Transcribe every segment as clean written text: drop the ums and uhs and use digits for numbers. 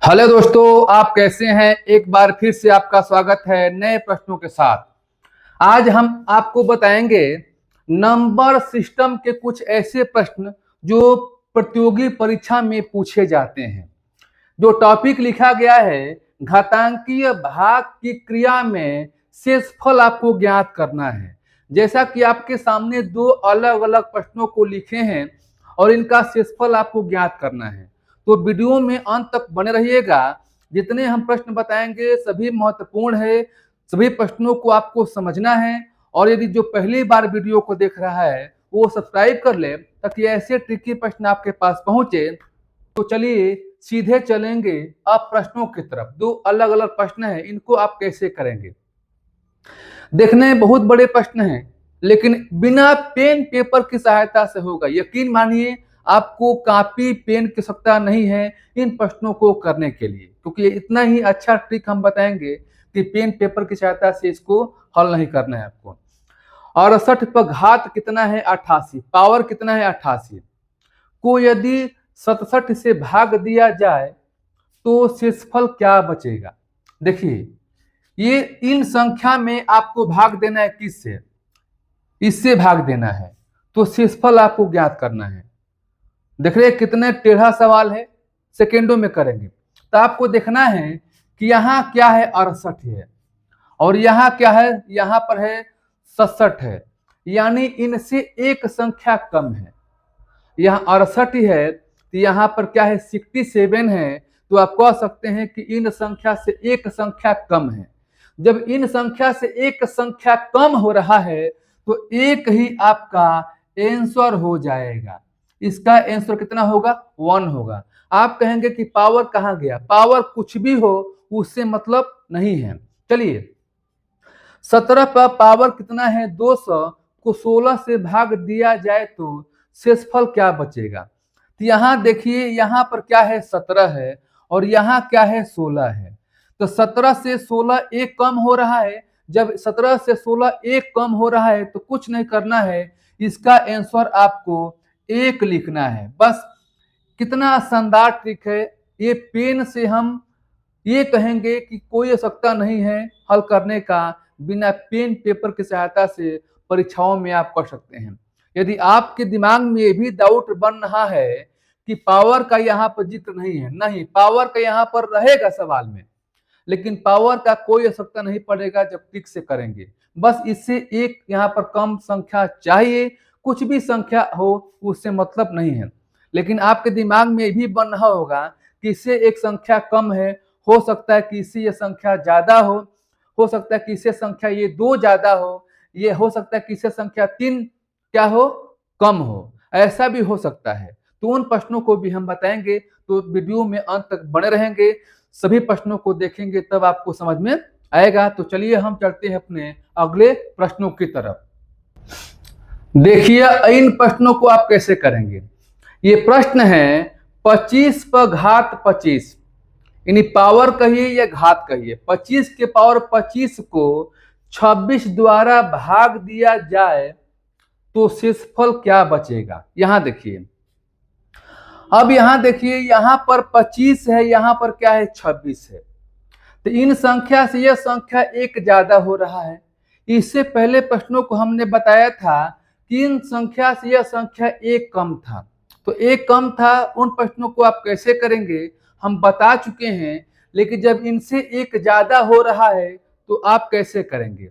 Hello दोस्तों, आप कैसे हैं। एक बार फिर से आपका स्वागत है नए प्रश्नों के साथ। आज हम आपको बताएंगे नंबर सिस्टम के कुछ ऐसे प्रश्न जो प्रतियोगी परीक्षा में पूछे जाते हैं। जो टॉपिक लिखा गया है, घातांकीय भाग की क्रिया में शेषफल आपको ज्ञात करना है। जैसा कि आपके सामने दो अलग अलग प्रश्नों को लिखे हैं और इनका शेषफल आपको ज्ञात करना है। तो वीडियो में अंत तक बने रहिएगा। जितने हम प्रश्न बताएंगे सभी महत्वपूर्ण है, सभी प्रश्नों को आपको समझना है। और यदि जो पहली बार वीडियो को देख रहा है वो सब्सक्राइब कर ले ताकि ऐसे ट्रिकी प्रश्न आपके पास पहुंचे। तो चलिए सीधे चलेंगे अब प्रश्नों की तरफ। दो अलग अलग प्रश्न हैं, इनको आप कैसे करेंगे। देखने में बहुत बड़े प्रश्न हैं, लेकिन बिना पेन पेपर की सहायता से होगा। यकीन मानिए, आपको कॉपी पेन की आवश्यकता नहीं है इन प्रश्नों को करने के लिए, क्योंकि इतना ही अच्छा ट्रिक हम बताएंगे कि पेन पेपर की सहायता से इसको हल नहीं करना है आपको। 68 पर घात कितना है 88, पावर कितना है 88 को यदि 67 से भाग दिया जाए तो शेषफल क्या बचेगा। देखिए, ये इन संख्या में आपको भाग देना है, किससे, इससे भाग देना है। तो शेषफल आपको ज्ञात करना है। देख रहे कितने टेढ़ा सवाल है, सेकेंडों में करेंगे। तो आपको देखना है कि यहाँ क्या है 68 है और यहाँ क्या है, यहाँ पर है 67 है, यानी इनसे एक संख्या कम है। यहाँ 68 है तो यहाँ पर क्या है 67 है। तो आप कह सकते हैं कि इन संख्या से एक संख्या कम है। जब इन संख्या से एक संख्या कम हो रहा है तो एक ही आपका आंसर हो जाएगा। इसका आंसर कितना होगा 1 होगा। आप कहेंगे कि पावर कहाँ गया, पावर कुछ भी हो उससे मतलब नहीं है। चलिए, 17 पर पावर कितना है 200 को 16 से भाग दिया जाए तो शेषफल क्या बचेगा। तो यहाँ देखिए, यहाँ पर क्या है 17 है और यहाँ क्या है 16 है। तो 17 से 16 एक कम हो रहा है। जब 17 से 16 एक कम हो रहा है तो कुछ नहीं करना है, इसका आंसर आपको एक लिखना है बस। कितना शानदार ट्रिक है। ये पेन से हम ये कहेंगे कि कोई आवश्यकता नहीं है हल करने का, बिना पेन पेपर की सहायता से परीक्षाओं में आप कर सकते हैं। यदि आपके दिमाग में ये भी डाउट बन रहा है कि पावर का यहाँ पर जिक्र नहीं है, नहीं, पावर का यहाँ पर रहेगा सवाल में, लेकिन पावर का कोई आवश्यकता नहीं पड़ेगा जब ट्रिक से करेंगे। बस इससे एक यहाँ पर कम संख्या चाहिए, कुछ भी संख्या हो उससे मतलब नहीं है। लेकिन आपके दिमाग में ये भी बन रहा होगा कि इससे एक संख्या कम है, हो सकता है कि इससे ये संख्या ज्यादा हो सकता है कि इससे संख्या ये 2 ज्यादा हो, ये हो सकता है कि इससे संख्या 3 क्या हो, कम हो, ऐसा भी हो सकता है। तो उन प्रश्नों को भी हम बताएंगे। तो वीडियो में अंत तक बने रहेंगे, सभी प्रश्नों को देखेंगे तब आपको समझ में आएगा। तो चलिए हम चलते हैं अपने अगले प्रश्नों की तरफ। देखिए इन प्रश्नों को आप कैसे करेंगे। ये प्रश्न है 25 पर घात 25, यानी पावर कहिए या घात कहिए। 25 के पावर 25 को 26 द्वारा भाग दिया जाए तो शेषफल क्या बचेगा। यहां देखिए, अब यहां देखिए, यहां पर 25 है, यहां पर क्या है 26 है। तो इन संख्या से यह संख्या एक ज्यादा हो रहा है। इससे पहले प्रश्नों को हमने बताया था कि इन संख्या से यह संख्या एक कम था। तो एक कम था, उन प्रश्नों को आप कैसे करेंगे हम बता चुके हैं। लेकिन जब इनसे एक ज्यादा हो रहा है तो आप कैसे करेंगे।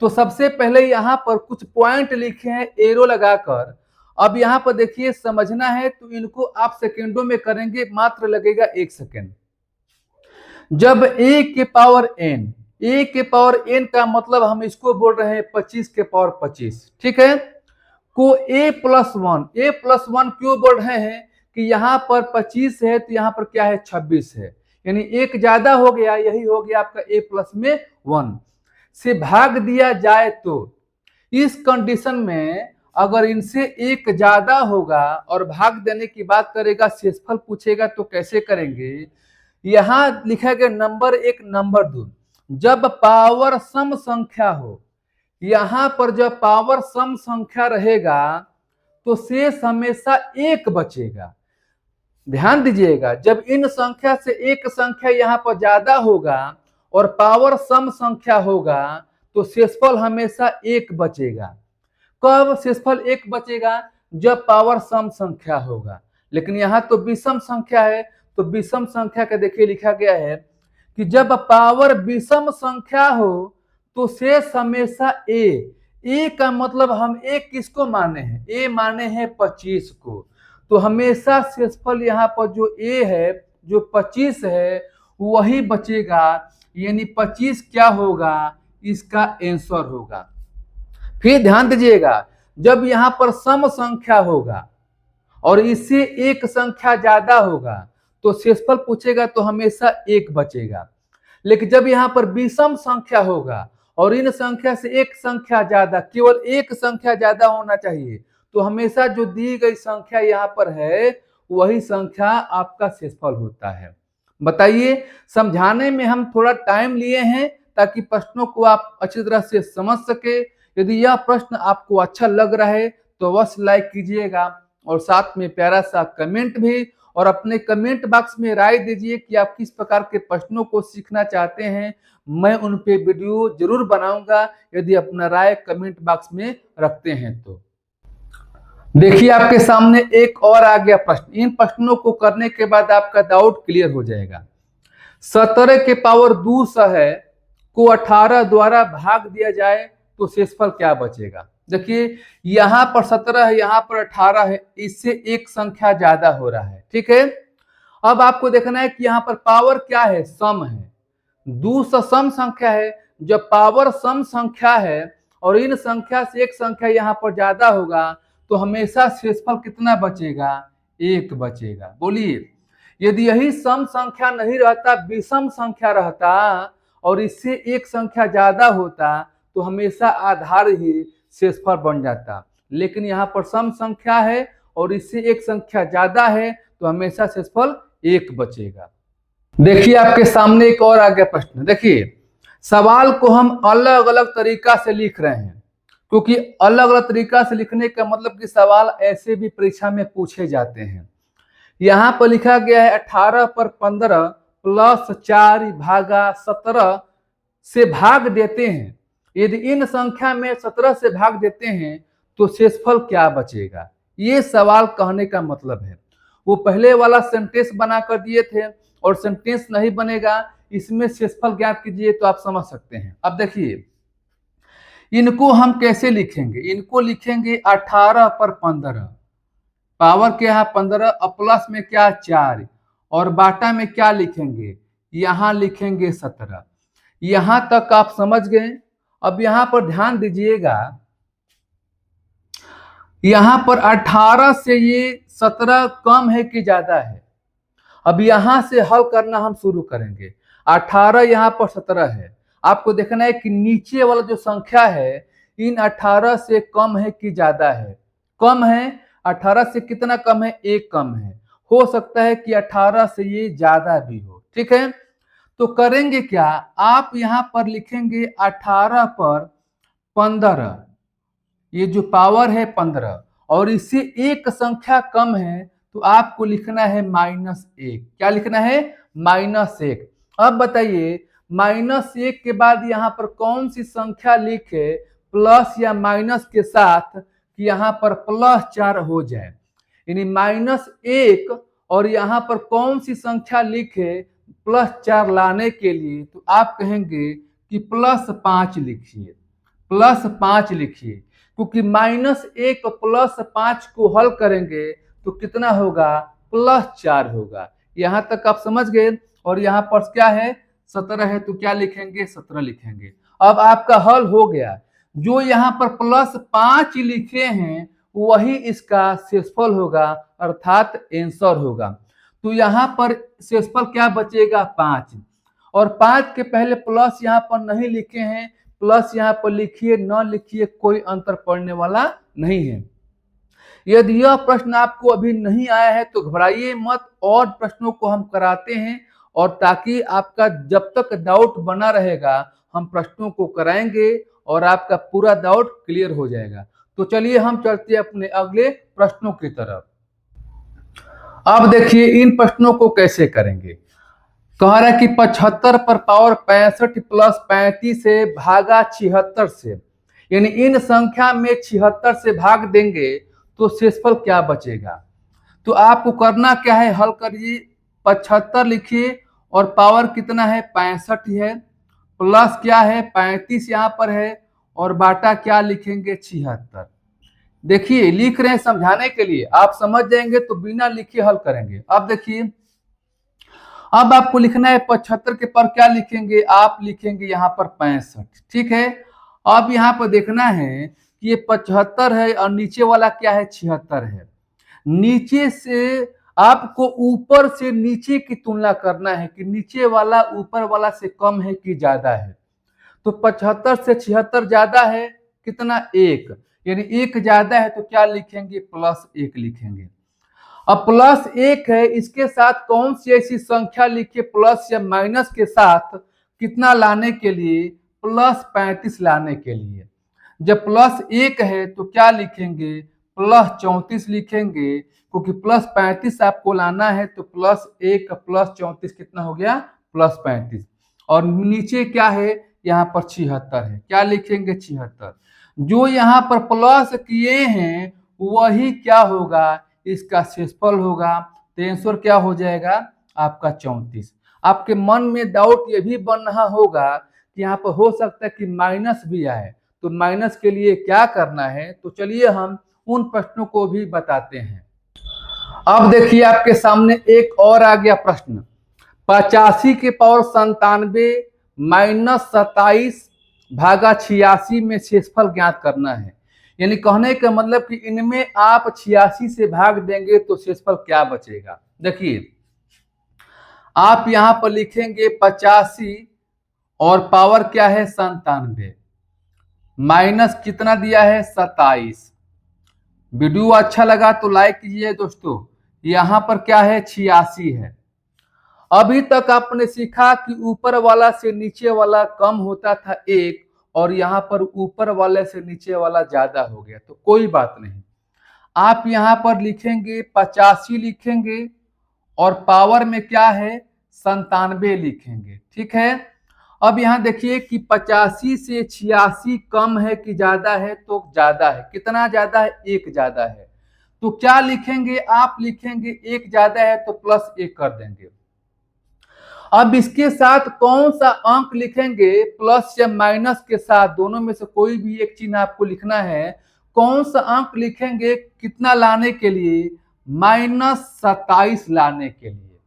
तो सबसे पहले यहाँ पर कुछ पॉइंट लिखे हैं एरो लगाकर। अब यहाँ पर देखिए, समझना है तो इनको आप सेकेंडों में करेंगे, मात्र लगेगा 1 सेकेंड। जब a के पावर n, a के पावर n का मतलब हम इसको बोल रहे हैं 25 के पावर 25, ठीक है, को a+1 क्यों बोल रहे हैं कि यहाँ पर 25 है तो यहाँ पर क्या है 26 है, यानी एक ज्यादा हो गया, यही हो गया आपका a+1 से भाग दिया जाए। तो इस कंडीशन में अगर इनसे एक ज्यादा होगा और भाग देने की बात करेगा, शेषफल पूछेगा तो कैसे करेंगे। यहां लिखा गया नंबर 1 नंबर 2, जब पावर सम संख्या हो, यहां पर जब पावर सम संख्या रहेगा तो शेष हमेशा एक बचेगा। ध्यान दीजिएगा, जब इन संख्या से एक संख्या यहाँ पर ज्यादा होगा और पावर सम संख्या होगा तो शेषफल हमेशा एक बचेगा। कब शेषफल एक बचेगा? जब पावर सम संख्या होगा। लेकिन यहाँ तो विषम संख्या है, तो विषम संख्या का देखिए लिखा गया है कि जब पावर विषम संख्या हो तो शेष हमेशा ए का मतलब हम ए किसको माने हैं? ए माने हैं 25 को। तो हमेशा शेषफल यहाँ पर जो ए है, जो 25 है, वही बचेगा, यानी 25 क्या होगा? इसका आंसर होगा। फिर ध्यान दीजिएगा, जब यहाँ पर सम संख्या होगा और इससे एक संख्या ज्यादा होगा तो शेषफल पूछेगा तो हमेशा एक बचेगा। लेकिन जब यहाँ पर विषम संख्या होगा और इन संख्या से एक संख्या ज्यादा, केवल एक संख्या ज्यादा होना चाहिए, तो हमेशा जो दी गई संख्या यहाँ पर है वही संख्या आपका शेषफल होता है। बताइए, समझाने में हम थोड़ा टाइम लिए हैं ताकि प्रश्नों को आप अच्छी तरह से समझ सके। यदि यह प्रश्न आपको अच्छा लग रहा है तो अवश्य लाइक कीजिएगा और साथ में प्यारा सा कमेंट भी, और अपने कमेंट बॉक्स में राय दीजिए कि आप किस प्रकार के प्रश्नों को सीखना चाहते हैं। मैं उन पे वीडियो जरूर बनाऊंगा यदि अपना राय कमेंट बॉक्स में रखते हैं तो। देखिए, आपके सामने एक और आ गया प्रश्न। इन प्रश्नों को करने के बाद आपका डाउट क्लियर हो जाएगा। 17 के पावर 2 को 18 द्वारा भाग दिया जाए तो शेषफल क्या बचेगा? देखिए, यहाँ पर 17 है, यहाँ पर 18 है, इससे एक संख्या ज्यादा हो रहा है। ठीक है, अब आपको देखना है कि यहाँ पर पावर क्या है? सम है। 2 सम संख्या है। जब पावर सम संख्या है और इन संख्या से एक संख्या यहाँ पर ज्यादा होगा तो हमेशा शेषफल कितना बचेगा? एक बचेगा। बोलिए, यदि यही सम संख्या नहीं रहता, विषम संख्या रहता और इससे एक संख्या ज्यादा होता तो हमेशा आधार ही शेषफल बन जाता। लेकिन यहाँ पर सम संख्या है और इससे एक संख्या ज्यादा है तो हमेशा शेषफल एक बचेगा। देखिए, आपके सामने एक और आ गया प्रश्न। देखिए, सवाल को हम अलग अलग तरीका से लिख रहे हैं क्योंकि अलग अलग तरीका से लिखने का मतलब कि सवाल ऐसे भी परीक्षा में पूछे जाते हैं। यहाँ पर लिखा गया है 18 पर 15 प्लस 4 भागा 17 से भाग देते हैं। यदि इन संख्या में 17 से भाग देते हैं तो शेषफल क्या बचेगा? ये सवाल कहने का मतलब है। वो पहले वाला सेंटेंस बना कर दिए थे और सेंटेंस नहीं बनेगा, इसमें शेषफल ज्ञात कीजिए तो आप समझ सकते हैं। अब देखिए, इनको हम कैसे लिखेंगे? इनको लिखेंगे 18 पर 15, पावर क्या है 15, प्लस में क्या 4, और बाटा में क्या लिखेंगे? यहां लिखेंगे 17। यहां तक आप समझ गए। अब यहां पर ध्यान दीजिएगा, यहां पर 18 से ये 17 कम है कि ज्यादा है? अब यहां से हल करना हम शुरू करेंगे। 18 यहाँ पर 17 है, आपको देखना है कि नीचे वाला जो संख्या है इन 18 से कम है कि ज्यादा है? कम है। 18 से कितना कम है? एक कम है। हो सकता है कि 18 से ये ज्यादा भी हो। ठीक है, तो करेंगे क्या? आप यहाँ पर लिखेंगे 18 पर 15, ये जो पावर है 15 और इससे एक संख्या कम है तो आपको लिखना है -1। क्या लिखना है? -1। अब बताइए, -1 के बाद यहाँ पर कौन सी संख्या लिखे प्लस या माइनस के साथ कि यहाँ पर +4 हो जाए? यानी -1 और यहाँ पर कौन सी संख्या लिखे +4 लाने के लिए? तो आप कहेंगे कि +5 लिखिए, +5 लिखिए, क्योंकि -1 प्लस 5 को हल करेंगे तो कितना होगा? +4 होगा। यहां तक आप समझ गए। और यहाँ पर क्या है? 17 है तो क्या लिखेंगे? 17 लिखेंगे। अब आपका हल हो गया। जो यहाँ पर +5 लिखे हैं वही इसका शेषफल होगा, अर्थात आंसर होगा। तो यहाँ पर शेषफल क्या बचेगा? 5। और 5 के पहले प्लस यहाँ पर नहीं लिखे हैं, प्लस यहाँ पर लिखिए, न लिखिए, कोई अंतर पड़ने वाला नहीं है। यदि यह प्रश्न आपको अभी नहीं आया है तो घबराइए मत, और प्रश्नों को हम कराते हैं, और ताकि आपका जब तक डाउट बना रहेगा हम प्रश्नों को कराएंगे और आपका पूरा डाउट क्लियर हो जाएगा। तो चलिए हम चलते हैं अपने अगले प्रश्नों की तरफ। अब देखिए इन प्रश्नों को कैसे करेंगे। कह रहा है कि 75 पर पावर 65 प्लस 35 से भागा 76 से, यानी इन संख्या में 76 से भाग देंगे तो शेषफल क्या बचेगा। तो आपको करना क्या है, हल करिए। 75 लिखिए और पावर कितना है 65 है, प्लस क्या है 35 यहाँ पर है, और बाटा क्या लिखेंगे 76। देखिए लिख रहे हैं समझाने के लिए, आप समझ जाएंगे तो बिना लिखे हल करेंगे। अब देखिए अब आपको लिखना है 75 के पर क्या लिखेंगे, आप लिखेंगे यहाँ पर 65, ठीक है। अब यहाँ पर देखना है कि ये 75 है और नीचे वाला क्या है 76 है। नीचे से आपको ऊपर से नीचे की तुलना करना है कि नीचे वाला ऊपर वाला से कम है कि ज्यादा है। तो 75 से 76 ज्यादा है कितना, 1, यानी 1 ज्यादा है तो क्या लिखेंगे +1 लिखेंगे। अब +1 है, इसके साथ कौन सी ऐसी संख्या लिखिए प्लस या माइनस के साथ कितना लाने के लिए, +35 लाने के लिए। जब +1 है तो क्या लिखेंगे +34 लिखेंगे, क्योंकि +35 आपको लाना है तो +1 +34 कितना हो गया +35। और नीचे क्या है यहाँ पर 76 है, क्या लिखेंगे 76। जो यहाँ पर प्लस किए हैं वही क्या होगा, इसका शेषफल होगा। तो आंसर क्या हो जाएगा आपका 34। आपके मन में डाउट ये भी बन रहा होगा कि यहाँ पर हो सकता है कि माइनस भी आए, तो माइनस के लिए क्या करना है, तो चलिए हम उन प्रश्नों को भी बताते हैं। अब देखिए आपके सामने एक और आ गया प्रश्न, 85 के पावर 97 माइनस 27 भागा 86 में शेषफल ज्ञात करना है। यानी कहने का मतलब कि इनमें आप 86 से भाग देंगे तो शेषफल क्या बचेगा। देखिए आप यहां पर लिखेंगे 85 और पावर क्या है 97, माइनस कितना दिया है 27। वीडियो अच्छा लगा तो लाइक कीजिए दोस्तों। यहां पर क्या है 86 है। अभी तक आपने सीखा कि ऊपर वाला से नीचे वाला कम होता था 1, और यहाँ पर ऊपर वाले से नीचे वाला ज्यादा हो गया, तो कोई बात नहीं। आप यहाँ पर लिखेंगे 85 लिखेंगे और पावर में क्या है 97 लिखेंगे, ठीक है। अब यहाँ देखिए कि 85 से 86 कम है कि ज्यादा है, तो ज्यादा है। कितना ज्यादा है 1 ज्यादा है, तो क्या लिखेंगे आप लिखेंगे 1 ज्यादा है तो +1 कर देंगे। अब इसके साथ कौन सा अंक लिखेंगे, प्लस या माइनस के साथ दोनों में से कोई भी एक चिन्ह आपको लिखना है। कौन सा अंक लिखेंगे कितना लाने के लिए, -27 लाने के लिए।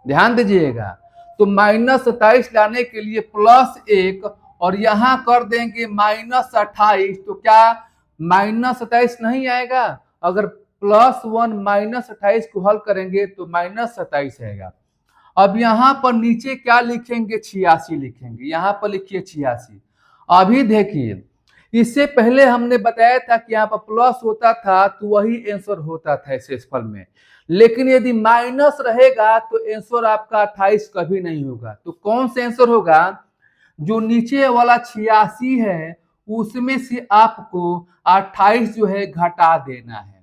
ध्यान दीजिएगा, तो -27 लाने के लिए +1 और यहां कर देंगे -28, तो क्या -27 नहीं आएगा। अगर +1 -28 को हल करेंगे तो -27 आएगा। अब यहाँ पर नीचे क्या लिखेंगे 86 लिखेंगे, यहाँ पर लिखिए 86। अभी देखिए इससे पहले हमने बताया था कि यहाँ पर प्लस होता था तो वही आंसर होता था शेषफल में, लेकिन यदि माइनस रहेगा तो आंसर आपका 28 कभी नहीं होगा। तो कौन सा आंसर होगा, जो नीचे वाला 86 है उसमें से आपको 28 जो है घटा देना है।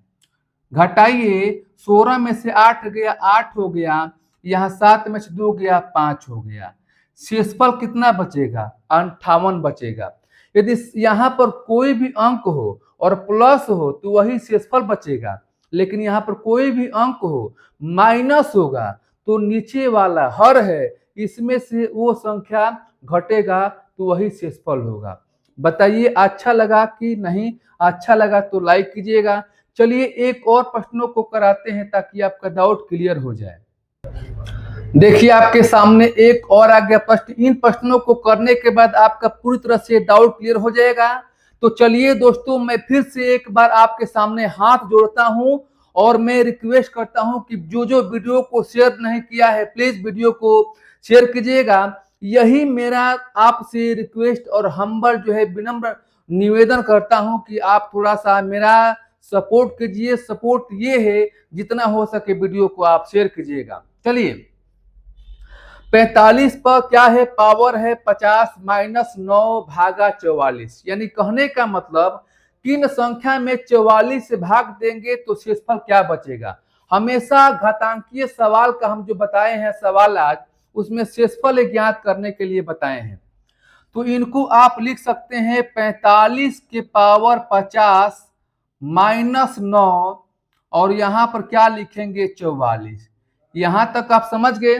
घटाइए, 16 में से 8 गया 8 हो गया, यहाँ 7 में से 2 गया 5 हो गया। शेषफल कितना बचेगा 58 बचेगा। यदि यहाँ पर कोई भी अंक हो और प्लस हो तो वही शेषफल बचेगा, लेकिन यहाँ पर कोई भी अंक हो माइनस होगा तो नीचे वाला हर है इसमें से वो संख्या घटेगा तो वही शेषफल होगा। बताइए अच्छा लगा कि नहीं, अच्छा लगा तो लाइक कीजिएगा। चलिए एक और प्रश्नों को कराते हैं ताकि आपका डाउट क्लियर हो जाए। देखिए आपके सामने एक और आ गया प्रश्न। इन प्रश्नों को करने के बाद आपका पूरी तरह से डाउट क्लियर हो जाएगा। तो चलिए दोस्तों, मैं फिर से एक बार आपके सामने हाथ जोड़ता हूं और मैं रिक्वेस्ट करता हूं कि जो जो वीडियो को शेयर नहीं किया है प्लीज वीडियो को शेयर कीजिएगा। यही मेरा आपसे रिक्वेस्ट और हम्बल जो है विनम्र निवेदन करता हूं कि आप थोड़ा सा मेरा सपोर्ट कीजिए। सपोर्ट ये है जितना हो सके वीडियो को आप शेयर कीजिएगा। चलिए 45 पर क्या है पावर है 50 -9 भागा 44, यानी कहने का मतलब किन संख्या में 44 से भाग देंगे तो शेषफल क्या बचेगा। हमेशा घातांकीय सवाल का हम जो बताए हैं सवाल आज, उसमें शेषफल ज्ञात करने के लिए बताए हैं। तो इनको आप लिख सकते हैं 45 के पावर 50 माइनस 9 और यहां पर क्या लिखेंगे 44। यहां तक आप समझ गए।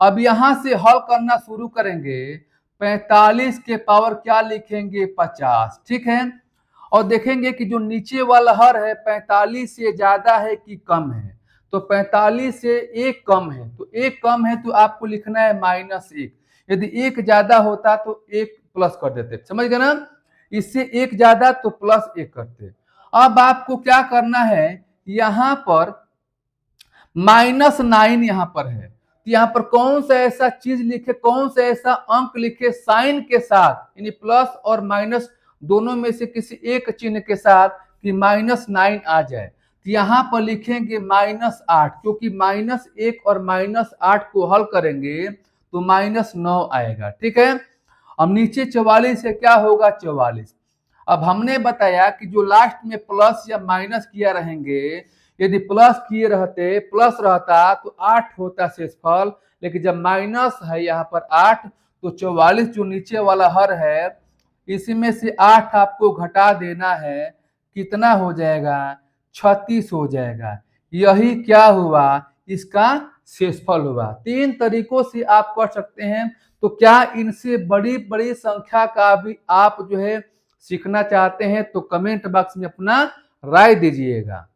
अब यहां से हल करना शुरू करेंगे। 45 के पावर क्या लिखेंगे 50, ठीक है। और देखेंगे कि जो नीचे वाला हर है 45 से ज्यादा है कि कम है। तो 45 से एक कम है, तो एक कम है तो आपको लिखना है -1। यदि एक ज्यादा होता तो एक प्लस कर देते, समझ गए ना। इससे एक ज्यादा तो +1 करते। अब आपको क्या करना है, यहां पर -9 यहां पर है, तो यहां पर कौन सा ऐसा चीज लिखे, कौन सा ऐसा अंक लिखे साइन के साथ, यानी प्लस और माइनस दोनों में से किसी एक चिन्ह के साथ कि -9 आ जाए। तो यहां पर लिखेंगे -8, क्योंकि -1 और -8 को हल करेंगे तो -9 आएगा, ठीक है। अब नीचे 44 है, क्या होगा 44। अब हमने बताया कि जो लास्ट में प्लस या माइनस किया रहेंगे, यदि प्लस किए रहते, प्लस रहता तो 8 होता शेषफल, लेकिन जब माइनस है यहाँ पर 8, तो 44 जो नीचे वाला हर है इसमें से 8 आपको घटा देना है, कितना हो जाएगा 36 हो जाएगा। यही क्या हुआ, इसका शेषफल हुआ। 3 तरीकों से आप कर सकते हैं। तो क्या इनसे बड़ी बड़ी संख्या का भी आप जो है सीखना चाहते हैं तो कमेंट बॉक्स में अपना राय दीजिएगा।